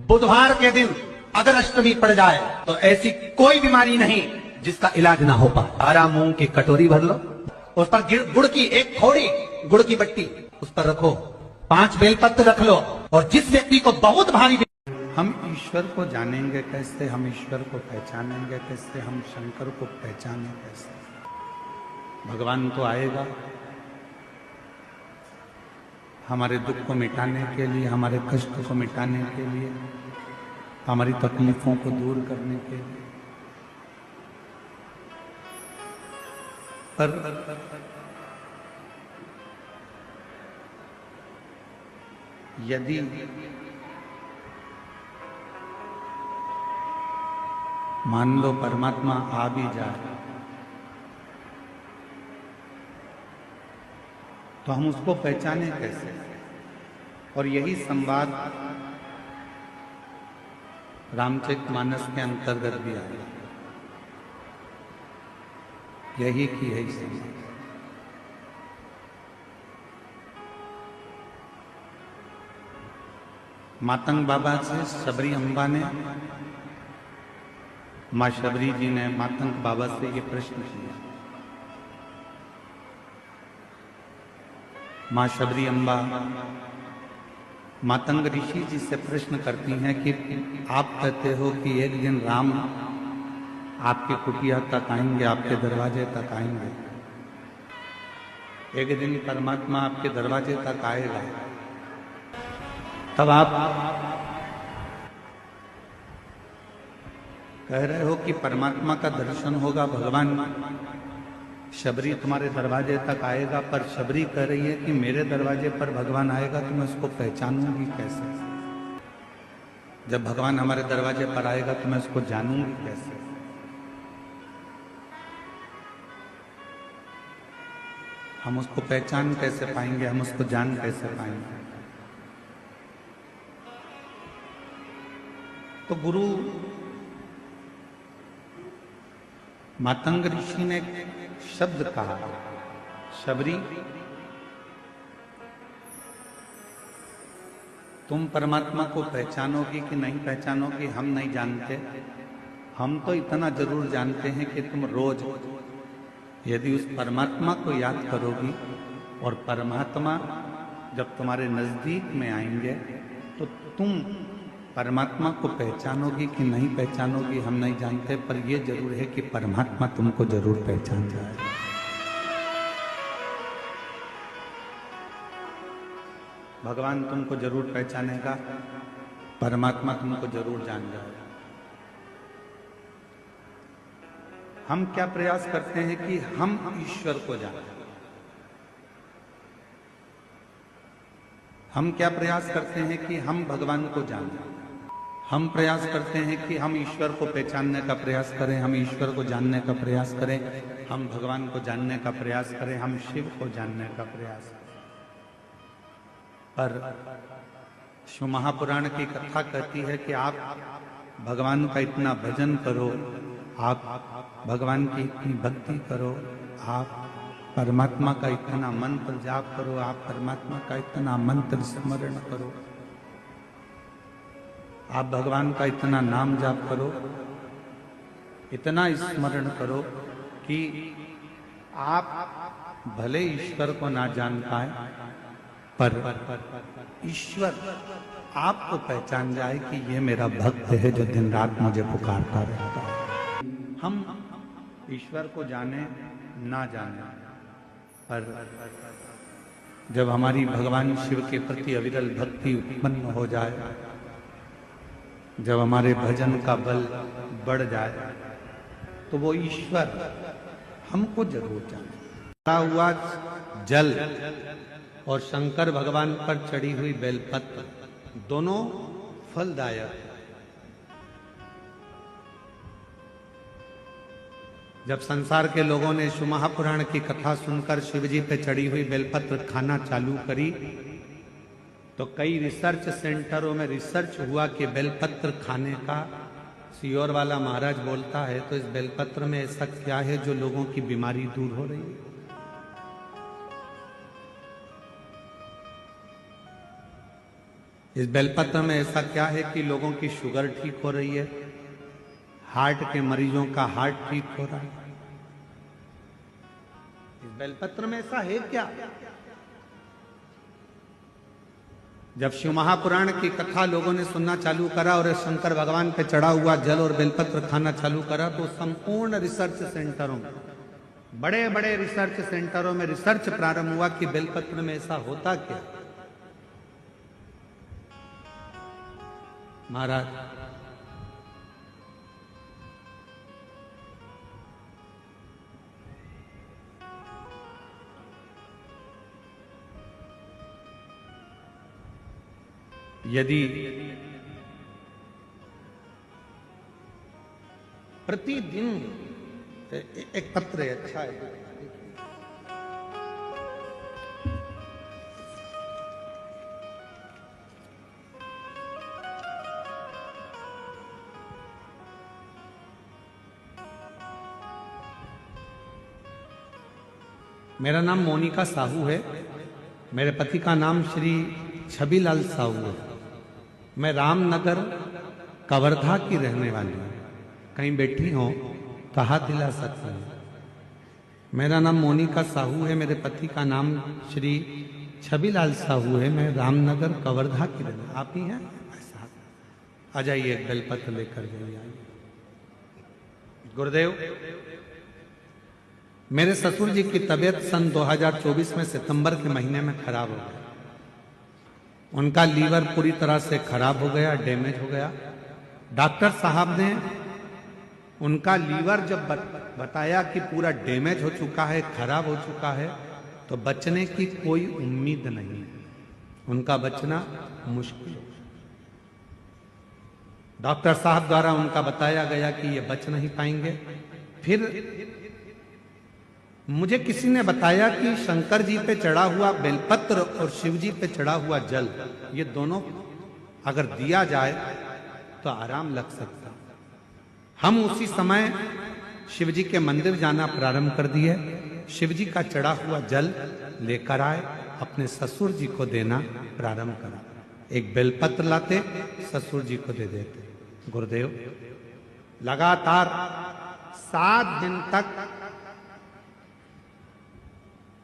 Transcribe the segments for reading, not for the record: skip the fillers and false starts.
बुधवार के दिन अगर अष्टमी पड़ जाए तो ऐसी कोई बीमारी नहीं जिसका इलाज ना हो पाए। हरा मूंग की कटोरी भर लो, उस पर गुड़ की एक थोड़ी गुड़ की बट्टी उस पर रखो, 5 बेलपत्र रख लो, और जिस व्यक्ति को बहुत भारी हम ईश्वर को जानेंगे कैसे, हम ईश्वर को पहचानेंगे कैसे, हम शंकर को पहचानें कैसे? भगवान तो आएगा हमारे दुख को मिटाने के लिए, हमारे कष्ट को मिटाने के लिए, हमारी तकलीफों को दूर करने के लिए। पर यदि मान लो परमात्मा आ भी जाए तो हम उसको पहचाने कैसे? और यही संवाद रामचरितमानस के अंतर्गत भी आया, यही की है संवाद। मातंग बाबा से शबरी अम्बा ने, माँ शबरी जी ने मातंग बाबा से ये प्रश्न किया। माँ शबरी अम्बा मातंग ऋषि जी से प्रश्न करती हैं कि आप कहते हो कि एक दिन राम आपकी कुटिया तक आएंगे, आपके दरवाजे तक आएंगे, एक दिन परमात्मा आपके दरवाजे तक आएगा, तब आप कह रहे हो कि परमात्मा का दर्शन होगा, भगवान शबरी तुम्हारे दरवाजे तक आएगा, पर शबरी कह रही है कि मेरे दरवाजे पर भगवान आएगा तो मैं उसको पहचानूंगी कैसे? जब भगवान हमारे दरवाजे पर आएगा तो मैं उसको जानूंगी कैसे? हम उसको पहचान कैसे पाएंगे, हम उसको जान कैसे पाएंगे? तो गुरु मातंग ऋषि ने शब्द कहा, शबरी तुम परमात्मा को पहचानोगी कि नहीं पहचानोगी हम नहीं जानते, हम तो इतना जरूर जानते हैं कि तुम रोज यदि उस परमात्मा को याद करोगी और परमात्मा जब तुम्हारे नजदीक में आएंगे तो तुम परमात्मा को पहचानोगी कि नहीं पहचानोगी हम नहीं जानते, पर यह जरूर है कि परमात्मा तुमको जरूर पहचान जाएगा। भगवान तुमको जरूर पहचानेगा, परमात्मा तुमको जरूर जान जाएगा। हम क्या प्रयास करते हैं कि हम ईश्वर को जानें? हम क्या प्रयास करते हैं कि हम भगवान को जानें? हम प्रयास करते हैं कि हम ईश्वर को पहचानने का प्रयास करें, हम ईश्वर को जानने का प्रयास करें, हम भगवान को जानने का प्रयास करें, हम शिव को जानने का प्रयास करें। पर शिव महापुराण की कथा कहती है कि आप भगवान का इतना भजन करो, आप भगवान की इतनी भक्ति करो, आप परमात्मा का इतना मंत्र जाप करो, आप परमात्मा का इतना मंत्र स्मरण करो, आप भगवान का इतना नाम जाप करो, इतना स्मरण करो कि आप भले ईश्वर को ना जान पाए पर ईश्वर आपको पहचान जाए कि ये मेरा भक्त है जो दिन रात मुझे पुकारता रहता है। हम ईश्वर को जाने ना जाने, पर जब हमारी भगवान शिव के प्रति अविरल भक्ति उत्पन्न हो जाए, जब हमारे भजन का बल बढ़ जाए, तो वो ईश्वर हमको जरूर जाने। हुआ जल और शंकर भगवान पर चढ़ी हुई बेलपत्र दोनों फलदायक। जब संसार के लोगों ने शिव महापुराण की कथा सुनकर शिवजी पे चढ़ी हुई बेलपत्र खाना चालू करी, तो कई रिसर्च सेंटरों में रिसर्च हुआ कि बेलपत्र खाने का, सियोर वाला महाराज बोलता है, तो इस बेलपत्र में ऐसा क्या है जो लोगों की बीमारी दूर हो रही है? इस बेलपत्र में ऐसा क्या है कि लोगों की शुगर ठीक हो रही है, हार्ट के मरीजों का हार्ट ठीक हो रहा है। इस बेलपत्र में ऐसा है क्या? जब शिव महापुराण की कथा लोगों ने सुनना चालू करा और शंकर भगवान पे चढ़ा हुआ जल और बेलपत्र खाना चालू करा, तो संपूर्ण रिसर्च सेंटरों में, बड़े बड़े रिसर्च सेंटरों में रिसर्च प्रारंभ हुआ कि बेलपत्र में ऐसा होता क्या। महाराज, यदि प्रतिदिन एक पत्र है, अच्छा है, मेरा नाम मोनिका साहू है। मेरे पति का नाम श्री छबीलाल साहू है। मैं रामनगर कवर्धा की रहने वाली हूँ। कहीं बैठी हो तो हाथ हिला सकते हैं। मेरा नाम मोनिका साहू है। मेरे पति का नाम श्री छबीलाल साहू है। मैं रामनगर कवर्धा की रहने। आप ही हैं? आ जाइए, एक बेलपत्र लेकर जाइए। गुरुदेव, मेरे ससुर जी की तबीयत सन 2024 में सितंबर के महीने में खराब हो गई। उनका लीवर पूरी तरह से खराब हो गया, डैमेज हो गया। डॉक्टर साहब ने उनका लीवर जब बताया कि पूरा डैमेज हो चुका है, खराब हो चुका है, तो बचने की कोई उम्मीद नहीं है। उनका बचना मुश्किल है। डॉक्टर साहब द्वारा उनका बताया गया कि ये बच नहीं पाएंगे। फिर मुझे किसी ने बताया कि शंकर जी पे चढ़ा हुआ बेलपत्र और शिव जी पे चढ़ा हुआ जल, ये दोनों अगर दिया जाए तो आराम लग सकता। हम उसी समय शिव जी के मंदिर जाना प्रारंभ कर दिए। शिव जी का चढ़ा हुआ जल लेकर आए, अपने ससुर जी को देना प्रारंभ करा। एक बेलपत्र लाते, ससुर जी को दे देते। गुरुदेव, लगातार 7 दिन तक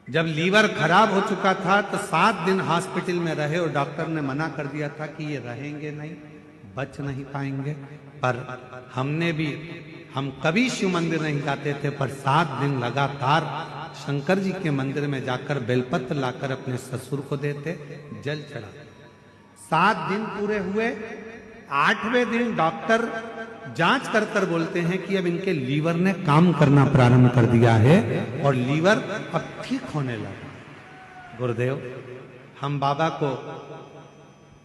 जब लीवर खराब हो चुका था तो 7 दिन हॉस्पिटल में रहे और डॉक्टर ने मना कर दिया था कि ये रहेंगे नहीं, बच नहीं पाएंगे। पर हम कभी शिव मंदिर नहीं जाते थे, पर 7 दिन लगातार शंकर जी के मंदिर में जाकर बेलपत्र लाकर अपने ससुर को देते, जल चढ़ा। 7 दिन पूरे हुए। 8वें दिन डॉक्टर जांच कर कर बोलते हैं कि अब इनके लीवर ने काम करना प्रारंभ कर दिया है और लीवर अब ठीक होने लगा। गुरुदेव, हम बाबा को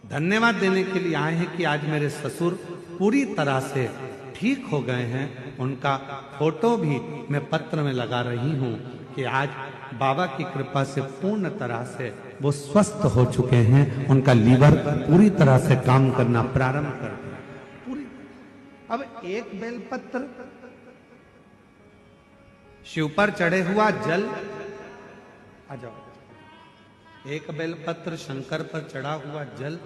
धन्यवाद देने के लिए आए हैं कि आज मेरे ससुर पूरी तरह से ठीक हो गए हैं। उनका फोटो भी मैं पत्र में लगा रही हूं कि आज बाबा की कृपा से पूर्ण तरह से वो स्वस्थ हो चुके हैं। उनका लीवर पूरी तरह से काम करना प्रारंभ कर दिया। अब एक बेलपत्र, शिव पर चढ़े हुआ जल, आ जाओ, एक बेलपत्र शंकर पर चढ़ा हुआ जल,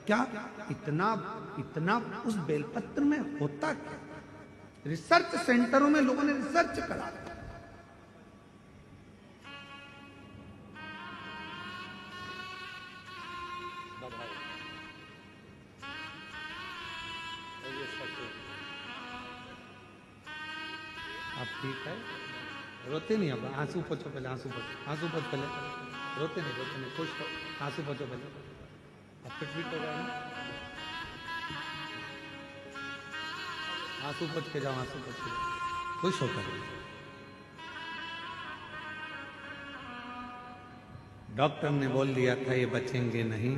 क्या इतना उस बेलपत्र में होता क्या? रिसर्च सेंटरों में लोगों ने रिसर्च करा। आप ठीक है? रोते नहीं? अब आंसू पोछो पहले, आंसू पोछो पहले। रोते नहीं, खुश हो। आंसू पोछो पहले। अब फिट हो गया ना? आंसू पोछ के जाओ, आंसू पोछ के जाओ, खुश होकर। डॉक्टर ने बोल दिया था ये बचेंगे नहीं,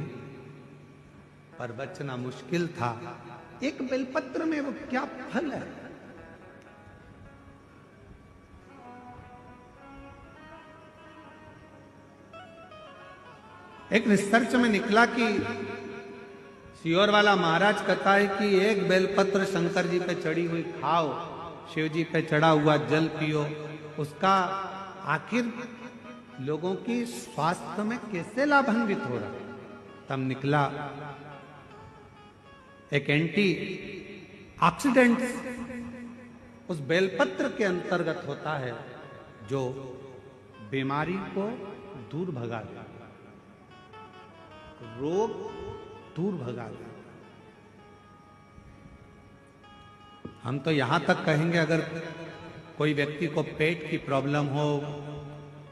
पर बचना मुश्किल था। एक बेलपत्र में वो क्या फल है? एक रिसर्च में निकला कि सियोर वाला महाराज कहता है कि एक बेलपत्र शंकर जी पे चढ़ी हुई खाओ, शिव जी पे चढ़ा हुआ जल पियो, उसका आखिर लोगों की स्वास्थ्य में कैसे लाभान्वित हो रहा। तब निकला एक एंटी ऑक्सीडेंट उस बेलपत्र के अंतर्गत होता है जो बीमारी को दूर भगा देता, रोग दूर भगा देता। हम तो यहां तक कहेंगे, अगर कोई व्यक्ति को पेट की प्रॉब्लम हो,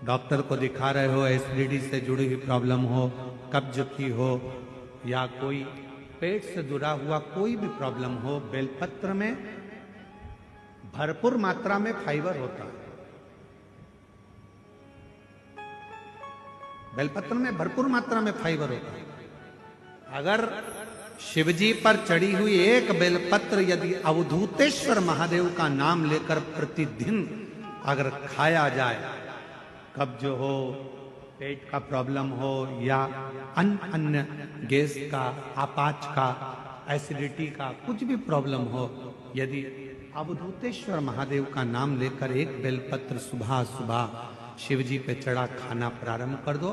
डॉक्टर को दिखा रहे हो, एसिडिटी से जुड़ी हुई प्रॉब्लम हो, कब्ज की हो, या कोई पेट से जुड़ा हुआ कोई भी प्रॉब्लम हो, बेलपत्र में भरपूर मात्रा में फाइबर होता है। बेलपत्र में भरपूर मात्रा में फाइबर होता है। अगर शिवजी पर चढ़ी हुई एक बेलपत्र यदि अवधूतेश्वर महादेव का नाम लेकर प्रतिदिन अगर खाया जाए, कब्ज हो, पेट का प्रॉब्लम हो, या अन्य गैस का, आपाच का, एसिडिटी का कुछ भी प्रॉब्लम हो, यदि अवधूतेश्वर महादेव का नाम लेकर एक बेलपत्र सुबह सुबह शिवजी पे चढ़ा खाना प्रारंभ कर दो,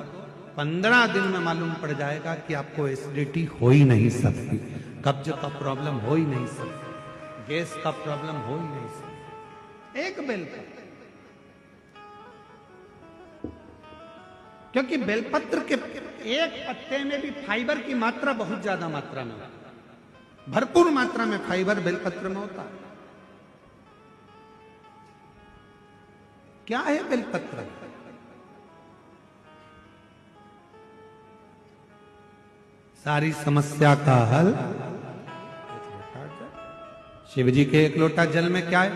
15 दिन में मालूम पड़ जाएगा कि आपको एसिडिटी हो ही नहीं सकती, कब्ज का प्रॉब्लम हो ही नहीं सकती, गैस का प्रॉब्लम हो ही नहीं सकती। एक बेलपत्र, क्योंकि बेलपत्र के एक पत्ते में भी फाइबर की मात्रा बहुत ज्यादा मात्रा में होती है, भरपूर मात्रा में फाइबर बेलपत्र में होता है। क्या है बेलपत्र? सारी समस्या का हल शिवजी के एक लोटा जल में क्या है?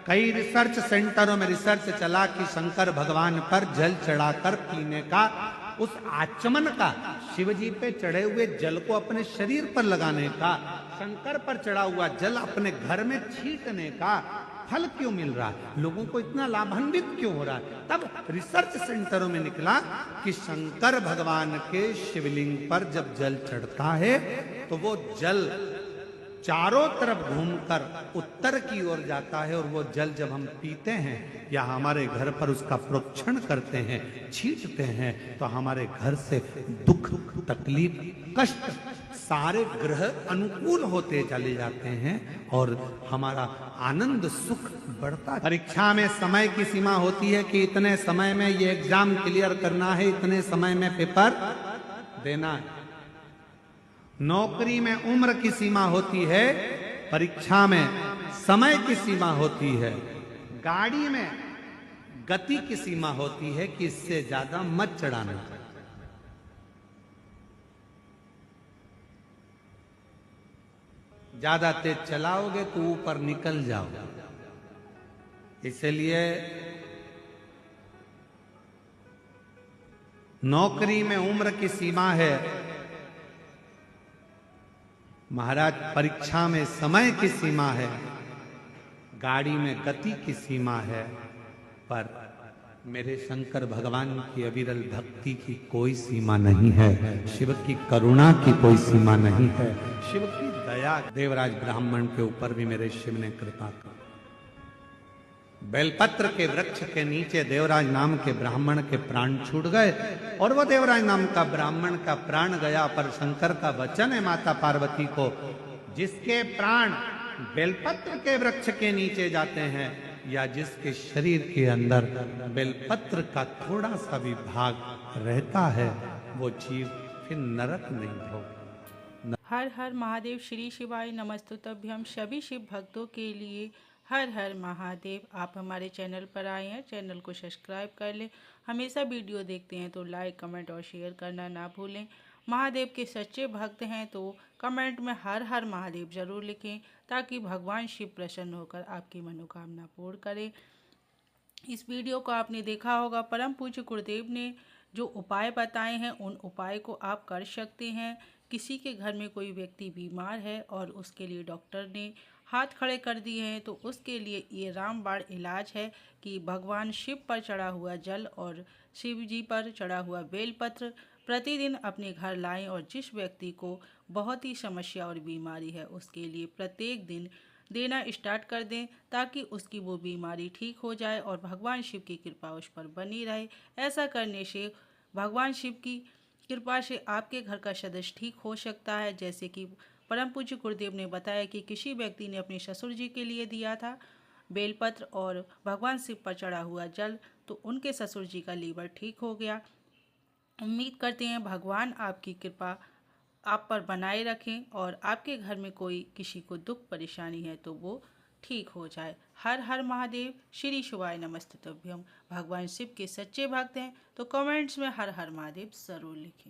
कई रिसर्च सेंटरों में रिसर्च चला कि शंकर भगवान पर जल चढ़ाकर पीने का, उस आचमन का, शिवजी पे चढ़े हुए जल को अपने शरीर पर लगाने का, शंकर पर चढ़ा हुआ जल अपने घर में छींटने का फल क्यों मिल रहा है, लोगों को इतना लाभान्वित क्यों हो रहा है? तब रिसर्च सेंटरों में निकला कि शंकर भगवान के शिवलिंग पर जब जल चढ़ता है तो वो जल चारों तरफ घूमकर उत्तर की ओर जाता है, और वो जल जब हम पीते हैं या हमारे घर पर उसका प्रोक्षण करते हैं, छींटते हैं, तो हमारे घर से दुख, तकलीफ, कष्ट सारे ग्रह अनुकूल होते चले जाते हैं और हमारा आनंद सुख बढ़ता है। परीक्षा में समय की सीमा होती है कि इतने समय में ये एग्जाम क्लियर करना है, इतने समय में पेपर देना है। नौकरी में उम्र की सीमा होती है, परीक्षा में समय की सीमा होती है। गाड़ी में गति की सीमा होती है कि इससे ज्यादा मत चढ़ाना। ज्यादा तेज चलाओगे तो ऊपर निकल जाओगे। इसलिए नौकरी में उम्र की सीमा है, महाराज परीक्षा में समय की सीमा है, गाड़ी में गति की सीमा है, पर मेरे शंकर भगवान की अविरल भक्ति की कोई सीमा नहीं है, शिव की करुणा की कोई सीमा नहीं है, शिव की दया। देवराज ब्राह्मण के ऊपर भी मेरे शिव ने कृपा की। बेलपत्र के वृक्ष के नीचे देवराज नाम के ब्राह्मण के प्राण छूट गए, और वो देवराज नाम का ब्राह्मण का प्राण गया, पर शंकर का वचन है माता पार्वती को, जिसके प्राण बेलपत्र के वृक्ष के नीचे जाते हैं या जिसके शरीर के अंदर बेलपत्र का थोड़ा सा भी भाग रहता है, वो जीव फिर नरक नहीं भोग। हर हर महादेव। श्री शिवाय नमस्तुभ्यम। सभी शिव भक्तों के लिए हर हर महादेव। आप हमारे चैनल पर आए हैं, चैनल को सब्सक्राइब कर लें। हमेशा वीडियो देखते हैं तो लाइक, कमेंट और शेयर करना ना भूलें। महादेव के सच्चे भक्त हैं तो कमेंट में हर हर महादेव जरूर लिखें, ताकि भगवान शिव प्रसन्न होकर आपकी मनोकामना पूर्ण करें। इस वीडियो को आपने देखा होगा, परम पूज्य गुरुदेव ने जो उपाय बताए हैं उन उपाय को आप कर सकते हैं। किसी के घर में कोई व्यक्ति बीमार है और उसके लिए डॉक्टर ने हाथ खड़े कर दिए हैं, तो उसके लिए ये रामबाण इलाज है कि भगवान शिव पर चढ़ा हुआ जल और शिव जी पर चढ़ा हुआ बेलपत्र प्रतिदिन अपने घर लाएं, और जिस व्यक्ति को बहुत ही समस्या और बीमारी है उसके लिए प्रत्येक दिन देना स्टार्ट कर दें, ताकि उसकी वो बीमारी ठीक हो जाए और भगवान शिव की कृपा उस पर बनी रहे। ऐसा करने से भगवान शिव की कृपा से आपके घर का सदस्य ठीक हो सकता है, जैसे कि परम पूज्य गुरुदेव ने बताया कि किसी व्यक्ति ने अपने ससुर जी के लिए दिया था बेलपत्र और भगवान शिव पर चढ़ा हुआ जल, तो उनके ससुर जी का लीवर ठीक हो गया। उम्मीद करते हैं भगवान आपकी कृपा आप पर बनाए रखें और आपके घर में कोई किसी को दुख परेशानी है तो वो ठीक हो जाए। हर हर महादेव, श्री शिवाय नमस्तुभ्यम। भगवान शिव के सच्चे भक्त हैं तो कमेंट्स में हर हर महादेव ज़रूर लिखें।